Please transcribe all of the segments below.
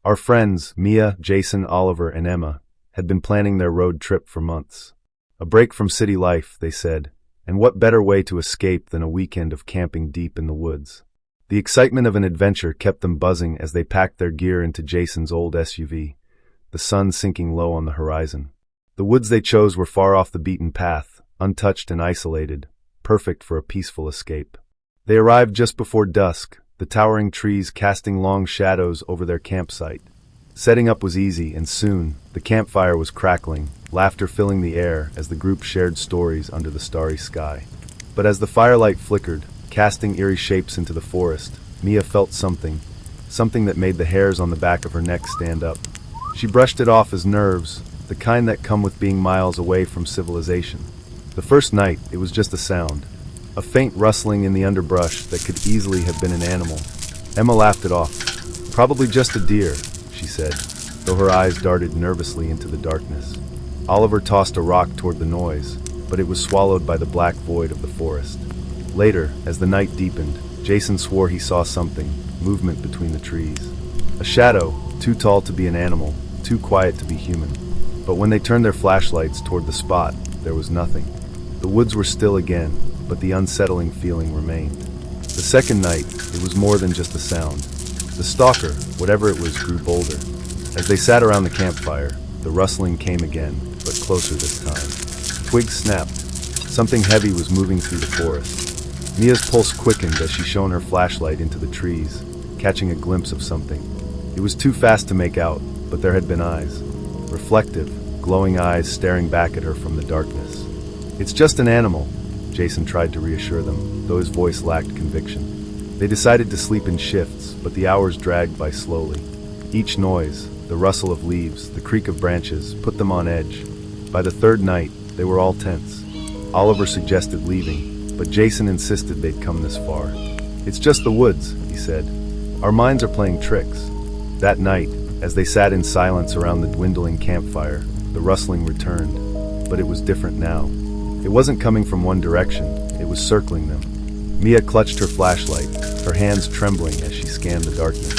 Our friends, Mia, Jason, Oliver, and Emma, had been planning their road trip for months. A break from city life, they said, and what better way to escape than a weekend of camping deep in the woods. The excitement of an adventure kept them buzzing as they packed their gear into Jason's old SUV, the sun sinking low on the horizon. The woods they chose were far off the beaten path, untouched and isolated, perfect for a peaceful escape. They arrived just before dusk, the towering trees casting long shadows over their campsite. Setting up was easy, and soon, the campfire was crackling, laughter filling the air as the group shared stories under the starry sky. But as the firelight flickered, casting eerie shapes into the forest, Mia felt something that made the hairs on the back of her neck stand up. She brushed it off as nerves, the kind that come with being miles away from civilization. The first night, it was just a sound, a faint rustling in the underbrush that could easily have been an animal. Emma laughed it off. Probably just a deer, she said, though her eyes darted nervously into the darkness. Oliver tossed a rock toward the noise, but it was swallowed by the black void of the forest. Later, as the night deepened, Jason swore he saw something, movement between the trees. A shadow, too tall to be an animal, too quiet to be human. But when they turned their flashlights toward the spot, there was nothing. The woods were still again, but the unsettling feeling remained. The second night, it was more than just a sound. The stalker, whatever it was, grew bolder. As they sat around the campfire, the rustling came again, but closer this time. Twigs snapped. Something heavy was moving through the forest. Mia's pulse quickened as she shone her flashlight into the trees, catching a glimpse of something. It was too fast to make out, but there had been eyes. Reflective, glowing eyes staring back at her from the darkness. "It's just an animal," Jason tried to reassure them, though his voice lacked conviction. They decided to sleep in shifts, but the hours dragged by slowly. Each noise, the rustle of leaves, the creak of branches, put them on edge. By the third night, they were all tense. Oliver suggested leaving, but Jason insisted they'd come this far. "It's just the woods," he said. "Our minds are playing tricks." That night, as they sat in silence around the dwindling campfire, the rustling returned, but it was different now. It wasn't coming from one direction, it was circling them. Mia clutched her flashlight, her hands trembling as she scanned the darkness.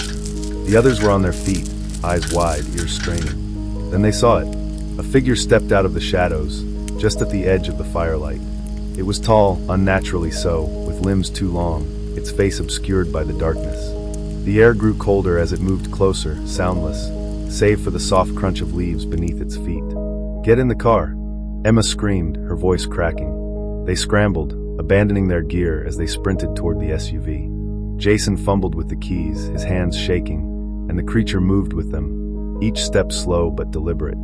The others were on their feet, eyes wide, ears straining. Then they saw it. A figure stepped out of the shadows, just at the edge of the firelight. It was tall, unnaturally so, with limbs too long, its face obscured by the darkness. The air grew colder as it moved closer, soundless, save for the soft crunch of leaves beneath its feet. "Get in the car!" Emma screamed, her voice cracking. They scrambled, abandoning their gear as they sprinted toward the SUV. Jason fumbled with the keys, his hands shaking, and the creature moved with them, each step slow but deliberate.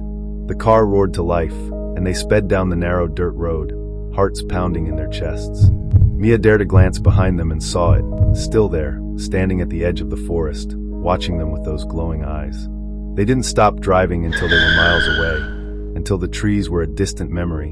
The car roared to life, and they sped down the narrow dirt road, hearts pounding in their chests. Mia dared a glance behind them and saw it, still there, standing at the edge of the forest, watching them with those glowing eyes. They didn't stop driving until they were miles away, until the trees were a distant memory,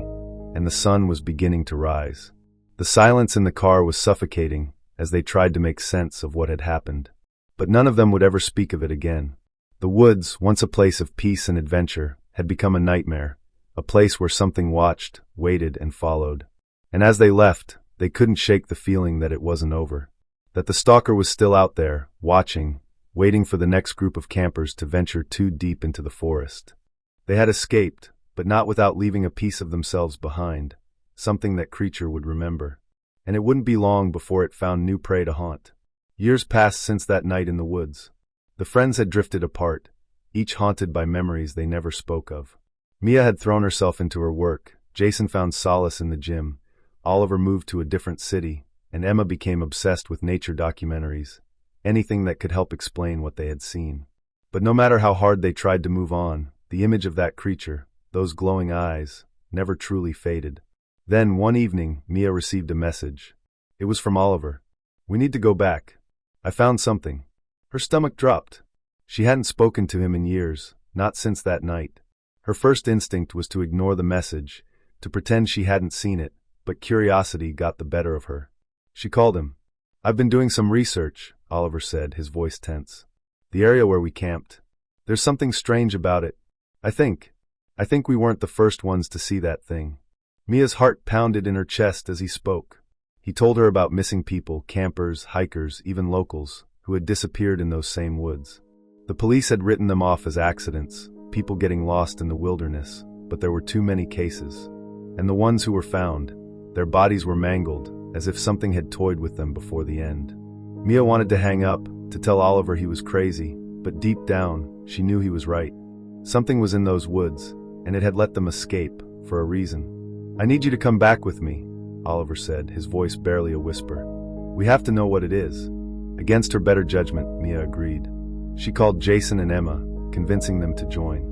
and the sun was beginning to rise. The silence in the car was suffocating as they tried to make sense of what had happened. But none of them would ever speak of it again. The woods, once a place of peace and adventure, had become a nightmare, a place where something watched, waited, and followed. And as they left, they couldn't shake the feeling that it wasn't over. That the stalker was still out there, watching, waiting for the next group of campers to venture too deep into the forest. They had escaped, but not without leaving a piece of themselves behind, something that creature would remember. And it wouldn't be long before it found new prey to haunt. Years passed since that night in the woods. The friends had drifted apart, each haunted by memories they never spoke of. Mia had thrown herself into her work, Jason found solace in the gym, Oliver moved to a different city, and Emma became obsessed with nature documentaries, anything that could help explain what they had seen. But no matter how hard they tried to move on, the image of that creature, those glowing eyes, never truly faded. Then, one evening, Mia received a message. It was from Oliver. "We need to go back. I found something." Her stomach dropped. She hadn't spoken to him in years, not since that night. Her first instinct was to ignore the message, to pretend she hadn't seen it, but curiosity got the better of her. She called him. "I've been doing some research," Oliver said, his voice tense. "The area where we camped. There's something strange about it. I think we weren't the first ones to see that thing." Mia's heart pounded in her chest as he spoke. He told her about missing people, campers, hikers, even locals, who had disappeared in those same woods. The police had written them off as accidents, people getting lost in the wilderness, but there were too many cases. And the ones who were found, their bodies were mangled, as if something had toyed with them before the end. Mia wanted to hang up, to tell Oliver he was crazy, but deep down, she knew he was right. Something was in those woods, and it had let them escape, for a reason. "I need you to come back with me," Oliver said, his voice barely a whisper. "We have to know what it is." Against her better judgment, Mia agreed. She called Jason and Emma, convincing them to join.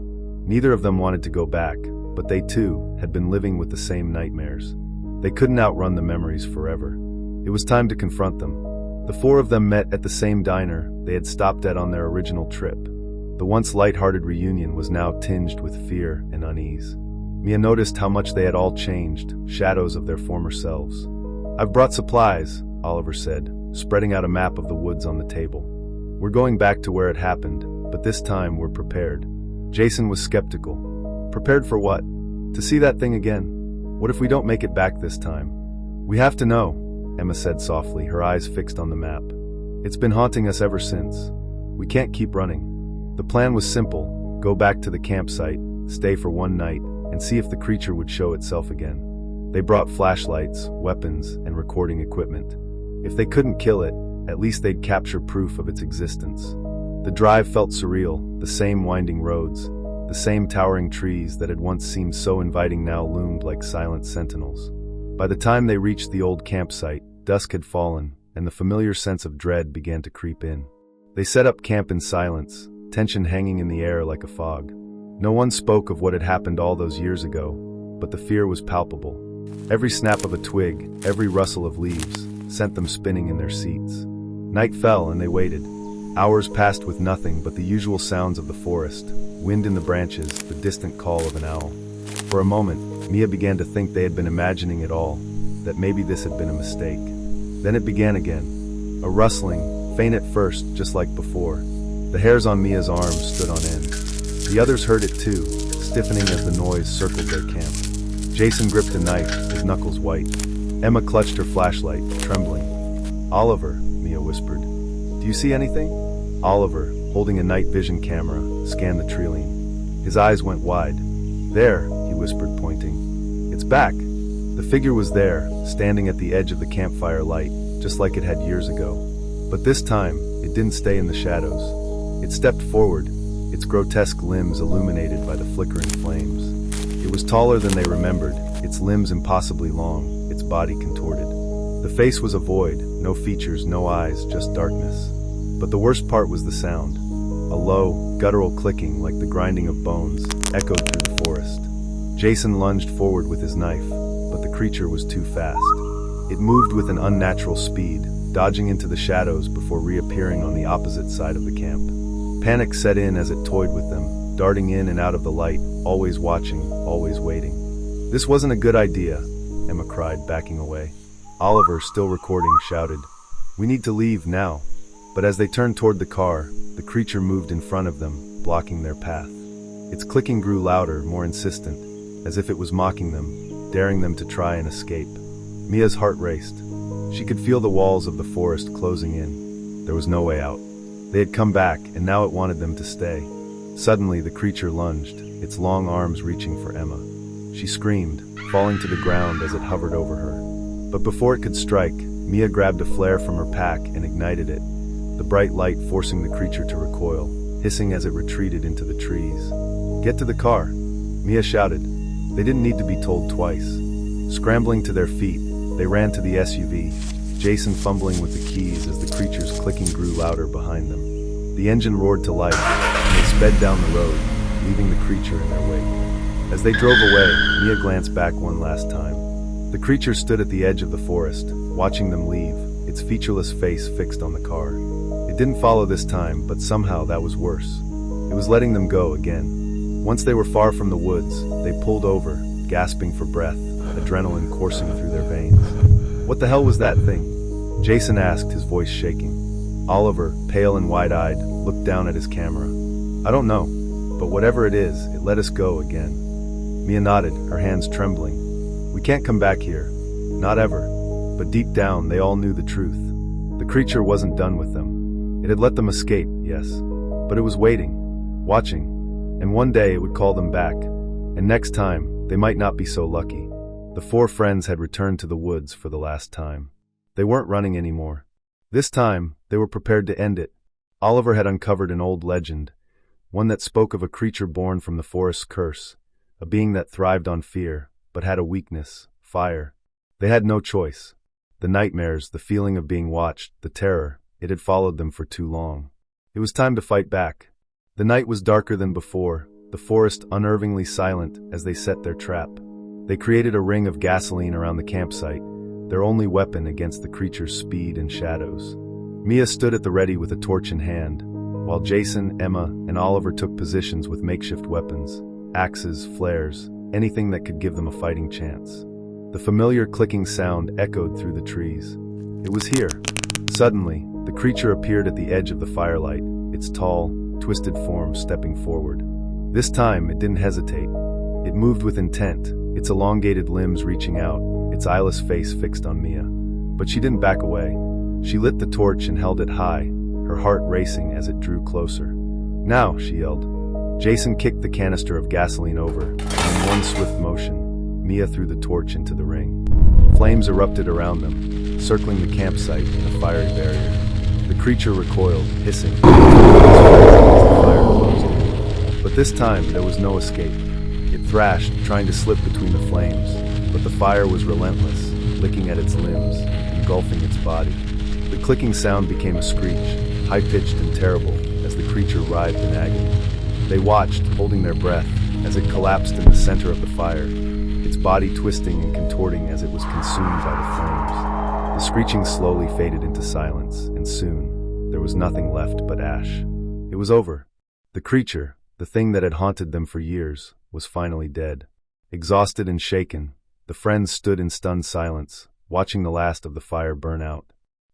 Neither of them wanted to go back, but they too had been living with the same nightmares. They couldn't outrun the memories forever. It was time to confront them. The four of them met at the same diner they had stopped at on their original trip. The once light-hearted reunion was now tinged with fear and unease. Mia noticed how much they had all changed, shadows of their former selves. "I've brought supplies," Oliver said, spreading out a map of the woods on the table. "We're going back to where it happened, but this time we're prepared." Jason was skeptical. "Prepared for what? To see that thing again? What if we don't make it back this time?" "We have to know," Emma said softly, her eyes fixed on the map. "It's been haunting us ever since. We can't keep running." The plan was simple: go back to the campsite, stay for one night, and see if the creature would show itself again. They brought flashlights, weapons, and recording equipment. If they couldn't kill it, at least they'd capture proof of its existence. The drive felt surreal, the same winding roads, the same towering trees that had once seemed so inviting now loomed like silent sentinels. By the time they reached the old campsite, dusk had fallen, and the familiar sense of dread began to creep in. They set up camp in silence, tension hanging in the air like a fog. No one spoke of what had happened all those years ago, but the fear was palpable. Every snap of a twig, every rustle of leaves, sent them spinning in their seats. Night fell and they waited. Hours passed with nothing but the usual sounds of the forest, wind in the branches, the distant call of an owl. For a moment, Mia began to think they had been imagining it all, that maybe this had been a mistake. Then it began again. A rustling, faint at first, just like before. The hairs on Mia's arms stood on end. The others heard it too, stiffening as the noise circled their camp. Jason gripped a knife, his knuckles white. Emma clutched her flashlight, trembling. "Oliver," Mia whispered. "Do you see anything?" Oliver, holding a night vision camera, scanned the treeline. His eyes went wide. "There," he whispered, pointing. "It's back." The figure was there, standing at the edge of the campfire light, just like it had years ago. But this time, it didn't stay in the shadows. It stepped forward, its grotesque limbs illuminated by the flickering flames. It was taller than they remembered, its limbs impossibly long, its body contorted. The face was a void, no features, no eyes, just darkness. But the worst part was the sound. A low, guttural clicking like the grinding of bones echoed through the forest. Jason lunged forward with his knife, but the creature was too fast. It moved with an unnatural speed, dodging into the shadows before reappearing on the opposite side of the camp. Panic set in as it toyed with them, darting in and out of the light, always watching, always waiting. "This wasn't a good idea," Emma cried, backing away. Oliver, still recording, shouted, "We need to leave now." But as they turned toward the car, the creature moved in front of them, blocking their path. Its clicking grew louder, more insistent, as if it was mocking them, daring them to try and escape. Mia's heart raced. She could feel the walls of the forest closing in. There was no way out. They had come back, and now it wanted them to stay. Suddenly, the creature lunged, its long arms reaching for Emma. She screamed, falling to the ground as it hovered over her. But before it could strike, Mia grabbed a flare from her pack and ignited it, the bright light forcing the creature to recoil, hissing as it retreated into the trees. "Get to the car," Mia shouted. They didn't need to be told twice. Scrambling to their feet, they ran to the SUV, Jason fumbling with the keys as the creature's clicking grew louder behind them. The engine roared to life, and they sped down the road, leaving the creature in their wake. As they drove away, Mia glanced back one last time. The creature stood at the edge of the forest, watching them leave, its featureless face fixed on the car. It didn't follow this time, but somehow that was worse. It was letting them go again. Once they were far from the woods, they pulled over, gasping for breath, adrenaline coursing through their veins. "What the hell was that thing?" Jason asked, his voice shaking. Oliver, pale and wide-eyed, looked down at his camera. "I don't know, but whatever it is, it let us go again." Mia nodded, her hands trembling. "We can't come back here. Not ever." But deep down, they all knew the truth. The creature wasn't done with them. It had let them escape, yes, But it was waiting, watching, and one day it would call them back. And next time, they might not be so lucky. The four friends had returned to the woods for the last time. They weren't running anymore. This time, they were prepared to end it. Oliver had uncovered an old legend, one that spoke of a creature born from the forest's curse, a being that thrived on fear, but had a weakness: fire. They had no choice. The nightmares, the feeling of being watched, the terror, it had followed them for too long. It was time to fight back. The night was darker than before, the forest unnervingly silent as they set their trap. They created a ring of gasoline around the campsite, their only weapon against the creature's speed and shadows. Mia stood at the ready with a torch in hand, while Jason, Emma, and Oliver took positions with makeshift weapons: axes, flares, anything that could give them a fighting chance. The familiar clicking sound echoed through the trees. It was here. Suddenly, the creature appeared at the edge of the firelight, its tall, twisted form stepping forward. This time, it didn't hesitate. It moved with intent, its elongated limbs reaching out, its eyeless face fixed on Mia. But she didn't back away. She lit the torch and held it high, her heart racing as it drew closer. "Now," she yelled. Jason kicked the canister of gasoline over, and in one swift motion, Mia threw the torch into the ring. Flames erupted around them, circling the campsite in a fiery barrier. The creature recoiled, hissing, as the fire closed in. But this time, there was no escape. It thrashed, trying to slip between the flames, but the fire was relentless, licking at its limbs, engulfing its body. The clicking sound became a screech, high-pitched and terrible, as the creature writhed in agony. They watched, holding their breath, as it collapsed in the center of the fire, its body twisting and contorting as it was consumed by the flames. The screeching slowly faded into silence, and soon, there was nothing left but ash. It was over. The creature, the thing that had haunted them for years, was finally dead. Exhausted and shaken, the friends stood in stunned silence, watching the last of the fire burn out.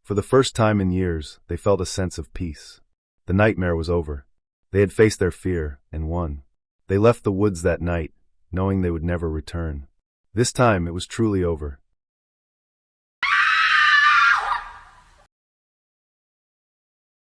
For the first time in years, they felt a sense of peace. The nightmare was over. They had faced their fear and won. They left the woods that night, knowing they would never return. This time it was truly over.